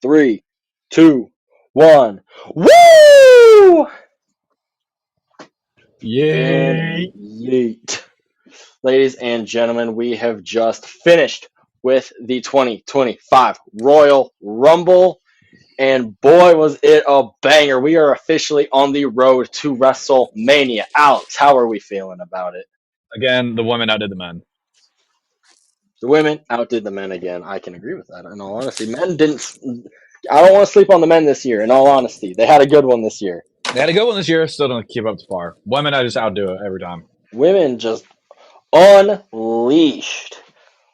3, 2, 1. Woo! And Yay! yeet. Ladies and gentlemen, we have just finished with the 2025 Royal Rumble. And boy, was it a banger. We are officially on the road to WrestleMania. Alex, how are we feeling about it? Again, the women outdid the men. The women outdid the men again. I can agree with that. In all honesty, men didn't. I don't want to sleep on the men this year. In all honesty, they had a good one this year. They had a good one this year. Still don't keep up to par. Women, I just outdo it every time. Women just unleashed,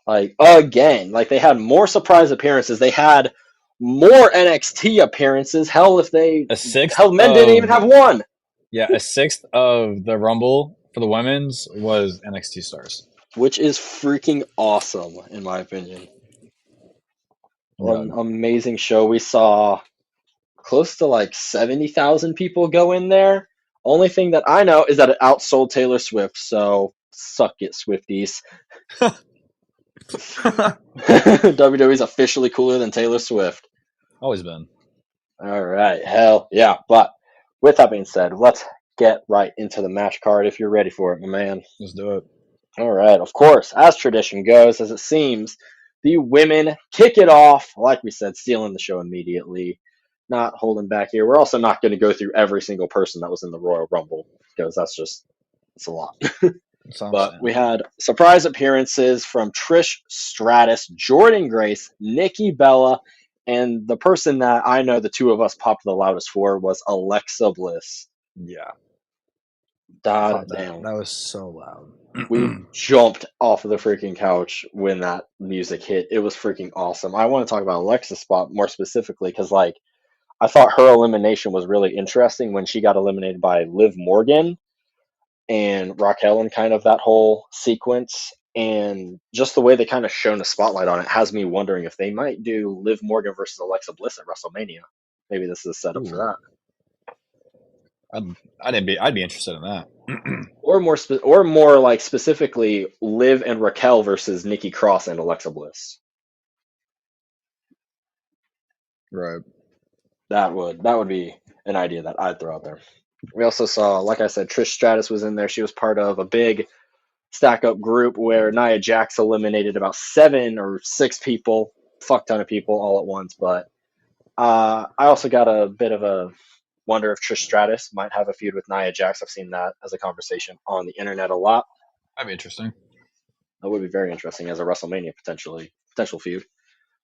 like again. Like they had more surprise appearances. They had more NXT appearances. Hell, if they A sixth hell, men didn't even of have one, a sixth of the Rumble for the women's was NXT stars. which is freaking awesome in my opinion. An God. amazing show. We saw close to like 70,000 people go in there. Only thing that I know is that it outsold Taylor Swift, so suck it, Swifties. WWE's officially cooler than Taylor Swift. Always been. All right, hell yeah. But with that being said, let's get right into the match card if you're ready for it, my man. Let's do it. All right, of course, as tradition goes, as it seems, the women kick it off, like we said, stealing the show immediately, not holding back here. We're also not going to go through every single person that was in the Royal Rumble because it's a lot. But we had surprise appearances from Trish Stratus, Jordan Grace, Nikki Bella, and the person that I know the two of us popped the loudest for was Alexa Bliss. Yeah. God damn. That was so loud. We jumped off of the freaking couch when that music hit. It was freaking awesome. I want to talk about Alexa's spot more specifically because, like, I thought her elimination was really interesting when she got eliminated by Liv Morgan and Raquel and kind of that whole sequence. And just the way they kind of shone a spotlight on it has me wondering if they might do Liv Morgan versus Alexa Bliss at WrestleMania. Maybe this is a setup for that. I'd be interested in that. Or more like specifically Liv and Raquel versus Nikki Cross and Alexa Bliss. Right. That would be an idea that I'd throw out there. We also saw, like I said, Trish Stratus was in there. She was part of a big stack up group where Nia Jax eliminated about 7 or 6 people, fuck ton of people all at once. But I also got a bit of a wonder if Trish Stratus might have a feud with Nia Jax. I've seen that as a conversation on the internet a lot. That'd be interesting. That would be very interesting as a WrestleMania potential feud.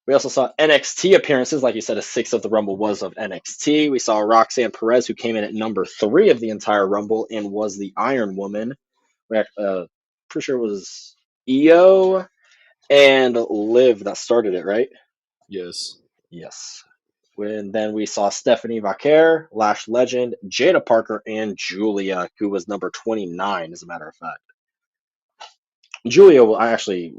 We also saw NXT appearances. Like you said, a 6th of the Rumble was of NXT. We saw Roxanne Perez, who came in at number 3 of the entire Rumble and was the Iron Woman. We pretty sure it was Io and Liv that started it, right? Yes. Yes. Then we saw Stephanie Vaquer, Lash Legend, Jada Parker, and Julia, who was number 29, as a matter of fact. Julia, I actually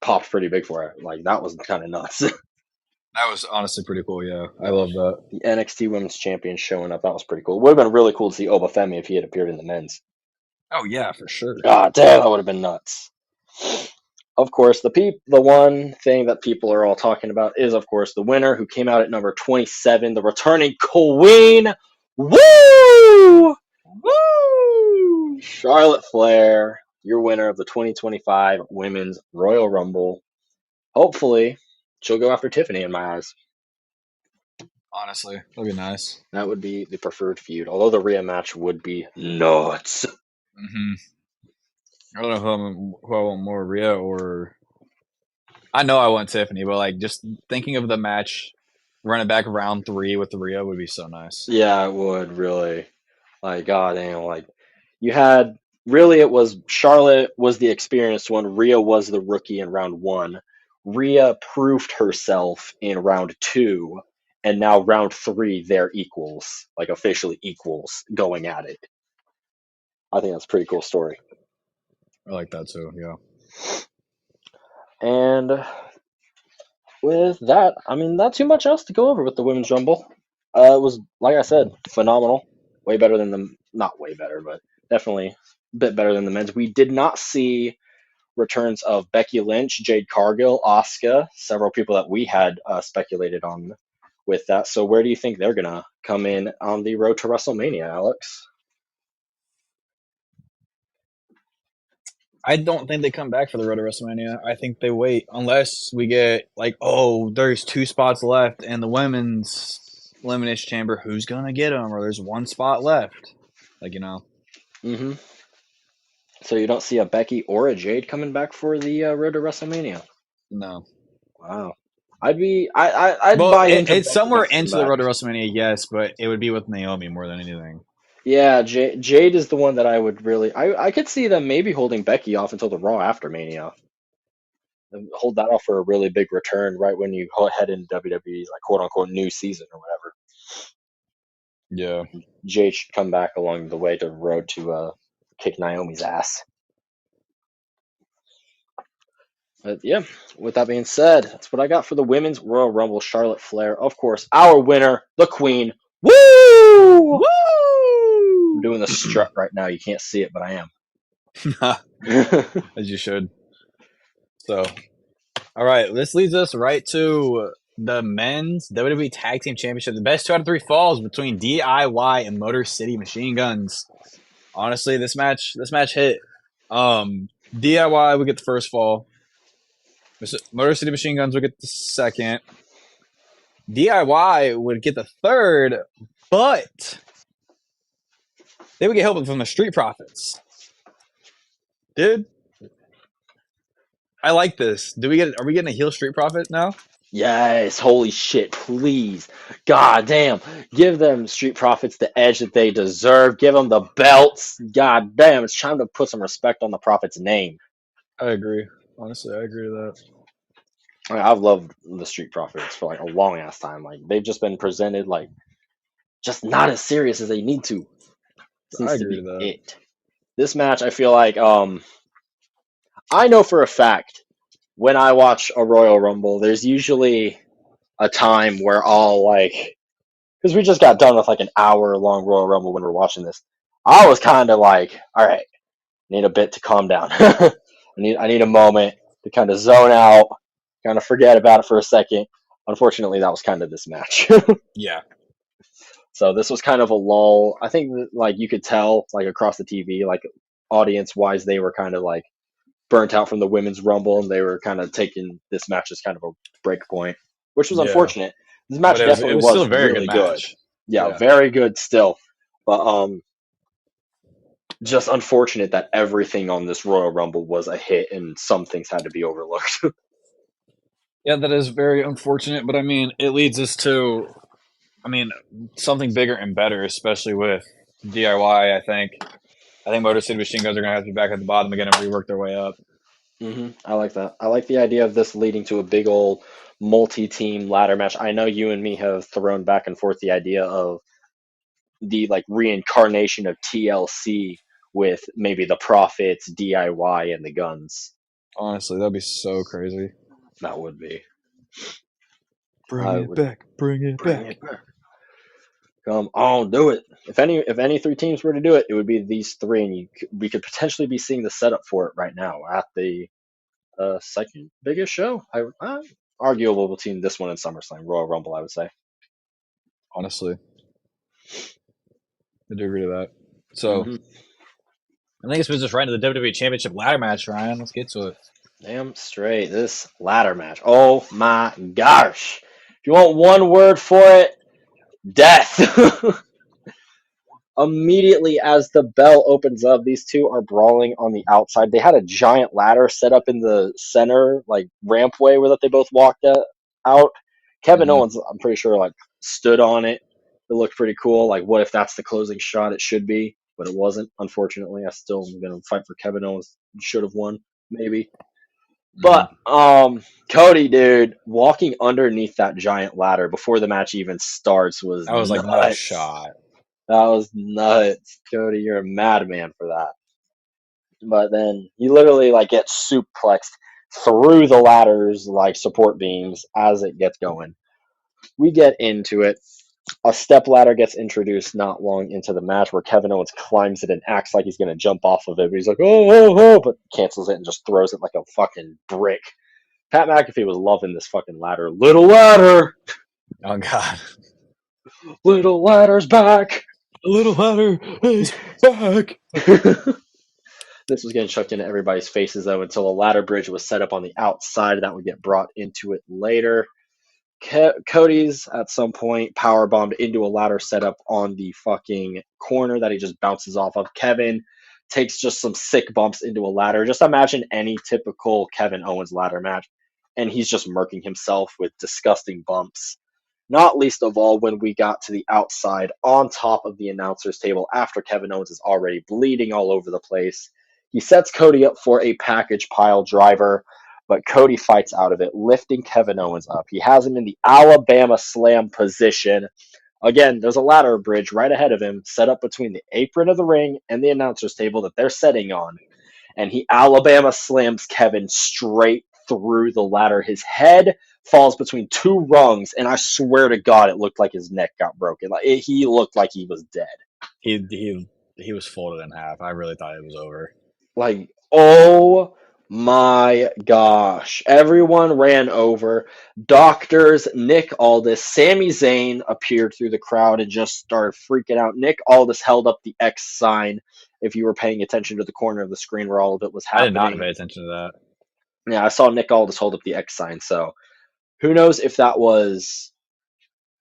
popped pretty big for it. Like, that was kind of nuts. That was honestly pretty cool, yeah. I love that. The NXT Women's Champion showing up, that was pretty cool. It would have been really cool to see Obafemi if he had appeared in the men's. Oh, yeah, for sure. God damn, that would have been nuts. Of course, the one thing that people are all talking about is, of course, the winner who came out at number 27, the returning Queen. Woo! Woo! Charlotte Flair, your winner of the 2025 Women's Royal Rumble. Hopefully, she'll go after Tiffany in my eyes. Honestly, that'd be nice. That would be the preferred feud, although the Rhea match would be nuts. Mm-hmm. I don't know who I want more, Rhea or... I know I want Tiffany, but like just thinking of the match, running back round 3 with the Rhea would be so nice. Yeah, it would really. Like, God damn, like you had really it was Charlotte was the experienced one, Rhea was the rookie in round 1. Rhea proved herself in round 2, and now round 3 they're equals, like officially equals going at it. I think that's a pretty cool story. I like that too, yeah. And with that, I mean, not too much else to go over with the Women's Rumble. It was, like I said, phenomenal. Way better than the, not way better, but definitely a bit better than the men's. We did not see returns of Becky Lynch, Jade Cargill, Asuka, several people that we had speculated on with that. So where do you think they're gonna come in on the road to WrestleMania, Alex? I don't think they come back for the road to WrestleMania. I think they wait unless we get like, oh, there's 2 spots left in the women's elimination chamber. Who's gonna get them? Or there's 1 spot left. Like, you know. Mm-hmm. So you don't see a Becky or a Jade coming back for the road to WrestleMania? No. Wow. I'd Well, buy into it's Becky somewhere not coming into the back. road to WrestleMania, yes, but it would be with Naomi more than anything. Yeah, Jade is the one that I would really. I could see them maybe holding Becky off until the Raw after Mania. And hold that off for a really big return right when you head into WWE's like quote unquote new season or whatever. Yeah. Jade should come back along the way to the road to kick Naomi's ass. But yeah, with that being said, that's what I got for the women's Royal Rumble. Charlotte Flair, of course, our winner, the Queen. Woo! Woo! I'm doing the strut right now. You can't see it, but I am. As you should. So, all right, this leads us right to the men's WWE Tag Team Championship. The best 2 out of 3 falls between DIY and Motor City Machine Guns. Honestly, this match hit. DIY would get the first fall. Motor City Machine Guns would get the second. DIY would get the third, but they would get help from the Street Profits. Dude, I like this. Are we getting a heel Street Profit now? Yes, holy shit, please. God damn. Give them Street Profits the edge that they deserve. Give them the belts. God damn, it's time to put some respect on the Prophet's name. I agree. Honestly, I agree with that. I've loved the Street Profits for like a long ass time. Like they've just been presented like just not as serious as they need to. I Seems to agree be with that. it. This match, I feel like I know for a fact when I watch a Royal Rumble, there's usually a time where I'll like, because we just got done with like an hour long Royal Rumble when we are watching this. I was kind of like, all right, need a bit to calm down. I need a moment to kind of zone out, kind of forget about it for a second. Unfortunately, that was kind of this match. Yeah. So this was kind of a lull. I think that, like you could tell like across the TV, like audience wise, they were kind of like burnt out from the women's rumble, and they were kind of taking this match as kind of a break point, which was Yeah. unfortunate. This match But it definitely was was still a very really good good. match. Yeah, Yeah. very good still. But just unfortunate that everything on this Royal Rumble was a hit and some things had to be overlooked. Yeah, that is very unfortunate, but I mean, it leads us to, something bigger and better, especially with DIY. I think Motor City Machine Guns are gonna have to be back at the bottom again and rework their way up. I like that. I like the idea of this leading to a big old multi-team ladder match. I know you and me have thrown back and forth the idea of the like reincarnation of TLC with maybe the Profits, DIY, and the Guns. Honestly, that'd be so crazy. That would be. Bring I it would back. Bring it bring back. it back. Come on, do it. If any 3 teams were to do it, it would be these 3, and we could potentially be seeing the setup for it right now at the second biggest show. Arguable between this one and SummerSlam, Royal Rumble, I would say. Honestly, I do agree to that. So, I think this moves us right into the WWE Championship ladder match, Ryan. Let's get to it. Damn straight. This ladder match. Oh my gosh. If you want one word for it, death. Immediately as the bell opens up, these two are brawling on the outside. They had a giant ladder set up in the center, like rampway where that they both walked out. Kevin Owens, I'm pretty sure, like stood on it. It looked pretty cool. Like, what if that's the closing shot? It should be, but it wasn't. Unfortunately, I still am gonna fight for Kevin Owens. Should have won, maybe. But Cody, dude, walking underneath that giant ladder before the match even starts was I was like, nuts. no shot. That was nuts. Cody, you're a madman for that. But then he literally like gets suplexed through the ladders like support beams as it gets going. We get into it. A step ladder gets introduced not long into the match where Kevin Owens climbs it and acts like he's going to jump off of it. But he's like, oh, but cancels it and just throws it like a fucking brick. Pat McAfee was loving this fucking ladder. Little ladder! Oh God. Little ladder's back. A little ladder is back. This was getting chucked into everybody's faces though until a ladder bridge was set up on the outside that would get brought into it later. Cody's at some point power bombed into a ladder setup on the fucking corner that he just bounces off of. Kevin takes just some sick bumps into a ladder. Just imagine any typical Kevin Owens ladder match, and he's just murking himself with disgusting bumps. Not least of all when we got to the outside on top of the announcer's table after Kevin Owens is already bleeding all over the place. He sets Cody up for a package pile driver, but Cody fights out of it, lifting Kevin Owens up. He has him in the Alabama Slam position. Again, there's a ladder bridge right ahead of him, set up between the apron of the ring and the announcer's table that they're setting on. And he Alabama slams Kevin straight through the ladder. His head falls between two rungs, and I swear to God, it looked like his neck got broken. He looked like he was dead. He was folded in half. I really thought it was over. Like, oh my gosh. Everyone ran over. Doctors, Nick Aldis, Sami Zayn appeared through the crowd and just started freaking out. Nick Aldis held up the X sign if you were paying attention to the corner of the screen where all of it was I did happening. not pay attention to that. Yeah, I saw Nick Aldis hold up the X sign, so who knows if that was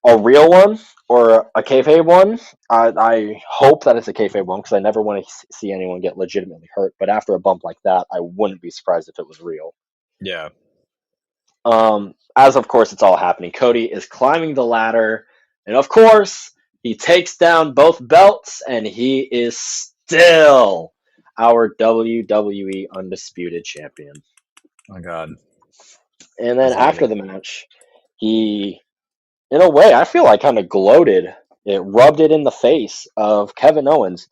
a real one or a kayfabe one. I hope that it's a kayfabe one because I never want to see anyone get legitimately hurt. But after a bump like that, I wouldn't be surprised if it was real. Yeah. As of course it's all happening. Cody is climbing the ladder, and of course he takes down both belts, and he is still our WWE Undisputed Champion. Oh God. And then after the match, he, in a way, I feel like kind of gloated. It rubbed it in the face of Kevin Owens,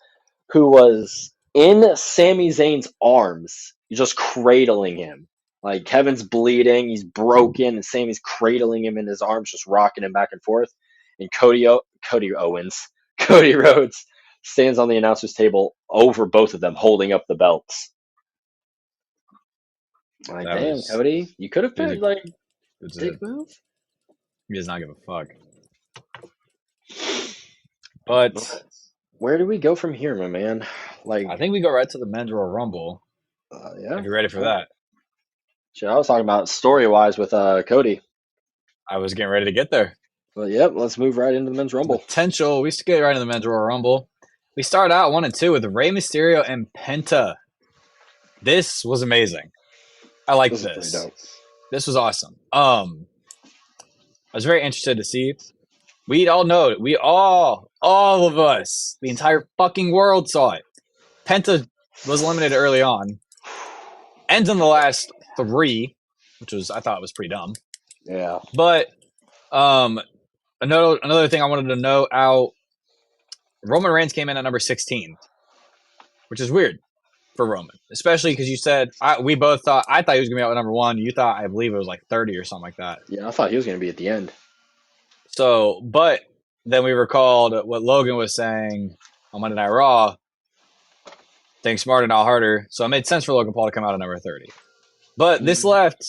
who was in Sami Zayn's arms, just cradling him. Like Kevin's bleeding, he's broken, and Sami's cradling him in his arms, just rocking him back and forth. And Cody Owens, Cody Rhodes stands on the announcer's table over both of them, holding up the belts. Like, That damn, was Cody, you could have he was been like a dick move. he does not give a fuck. But Where do we go from here, my man? Like, I think we go right to the Men's Royal Rumble. yeah. If you're ready for that. Shit, I was talking about story wise with Cody. I was getting ready to get there. But yep, let's move right into the Men's Rumble. Potential. We should get right into the Men's Royal Rumble. We start out 1 and 2 with Rey Mysterio and Penta. This was amazing. I like This this. is pretty dope. This was awesome. I was very interested to see. We all know it. We all of us, the entire fucking world saw it. Penta was eliminated early on. Ends in the last 3, which was, I thought was pretty dumb. Yeah. But another thing I wanted to know out, Roman Reigns came in at number 16, which is weird for Roman, especially because you said we both thought, I thought he was gonna be out at number 1. You thought, I believe it was like 30 or something like that. Yeah, I thought he was going to be at the end. So, but then we recalled what Logan was saying on Monday Night Raw. Think smarter, not harder. So it made sense for Logan Paul to come out at number 30. But this left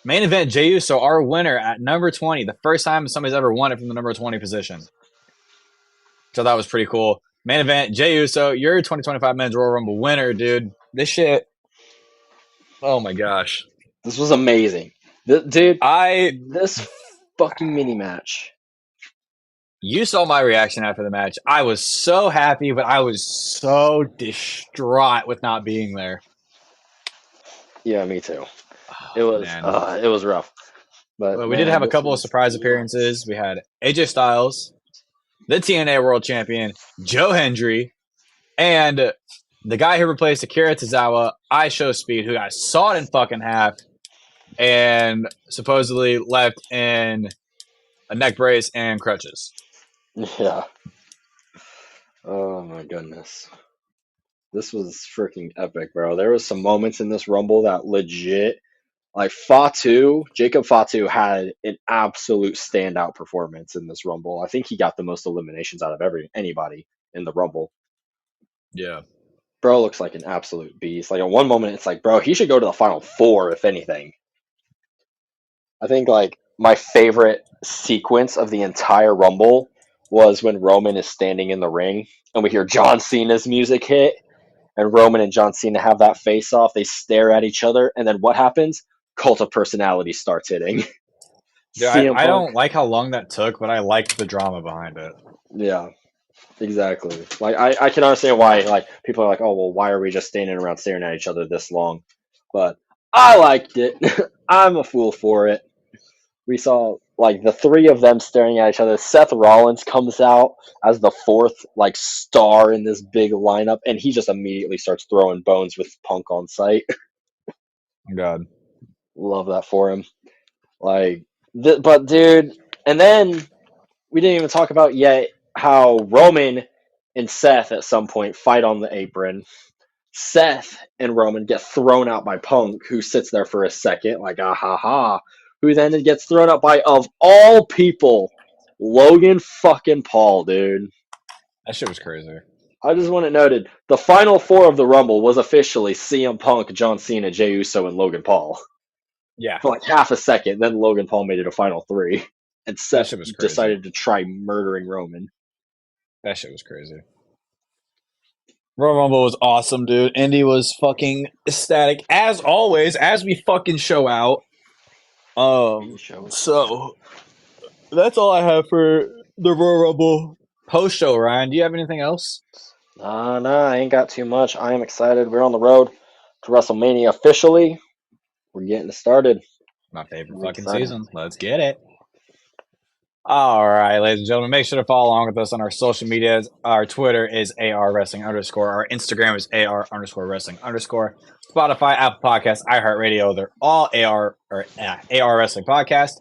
main event Jey Uso, our winner, at number 20. The first time somebody's ever won it from the number 20 position. So that was pretty cool. Main event Jey Uso, your 2025 Men's Royal Rumble winner, dude. This shit. Oh my gosh. This was amazing. Dude, this fucking mini match. You saw my reaction after the match. I was so happy, but I was so distraught with not being there. Yeah, me too. It was rough. But we did have a couple of surprise appearances. We had AJ Styles, the TNA World Champion, Joe Hendry, and the guy who replaced Akira Tozawa, IShowSpeed, who got sawed in fucking half and supposedly left in a neck brace and crutches. Yeah. Oh my goodness. This was freaking epic, bro. There was some moments in this Rumble that legit, like Jacob Fatu had an absolute standout performance in this Rumble. I think he got the most eliminations out of anybody in the Rumble. Yeah. Bro looks like an absolute beast. Like at one moment, it's like, bro, he should go to the Final 4, if anything. I think like my favorite sequence of the entire Rumble was when Roman is standing in the ring and we hear John Cena's music hit, and Roman and John Cena have that face off. They stare at each other, and then what happens? Cult of Personality starts hitting. Dude, CM I Punk. don't like how long that took, but I liked the drama behind it. Yeah, exactly. Like I can understand why like people are like, oh well, why are we just standing around staring at each other this long? But I liked it. I'm a fool for it. We saw like the three of them staring at each other. Seth Rollins comes out as the fourth like star in this big lineup, and he just immediately starts throwing bones with Punk on sight. God. Love that for him. Like, but dude, and then we didn't even talk about yet how Roman and Seth at some point fight on the apron. Seth and Roman get thrown out by Punk, who sits there for a second, like, ah ha ha, who then gets thrown out by, of all people, Logan fucking Paul, dude. That shit was crazy. I just want it noted the final four of the Rumble was officially CM Punk, John Cena, Jey Uso, and Logan Paul. Yeah. For like half a second, then Logan Paul made it a final three. And That Seth shit was crazy. decided to try murdering Roman. That shit was crazy. Royal Rumble was awesome, dude. Indy was fucking ecstatic as always, as we fucking show out. So that's all I have for the Royal Rumble post show. Ryan, do you have anything else? Nah, I ain't got too much. I am excited. We're on the road to WrestleMania officially. We're getting it started. My favorite I'm fucking excited. season. Let's get it. All right, ladies and gentlemen, make sure to follow along with us on our social medias. Our Twitter is AR Wrestling _. Our Instagram is AR _ Wrestling _. Spotify, Apple Podcasts, iHeartRadio, they're all AR Wrestling Podcast.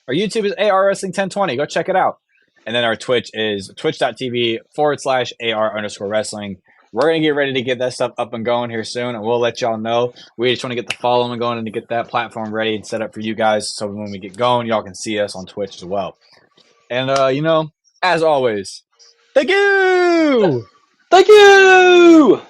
Our YouTube is AR Wrestling 1020. Go check it out. And then our Twitch is twitch.tv / AR _ Wrestling. We're going to get ready to get that stuff up and going here soon, and we'll let y'all know. We just want to get the following going and to get that platform ready and set up for you guys so when we get going, y'all can see us on Twitch as well. And, as always, thank you! Thank you!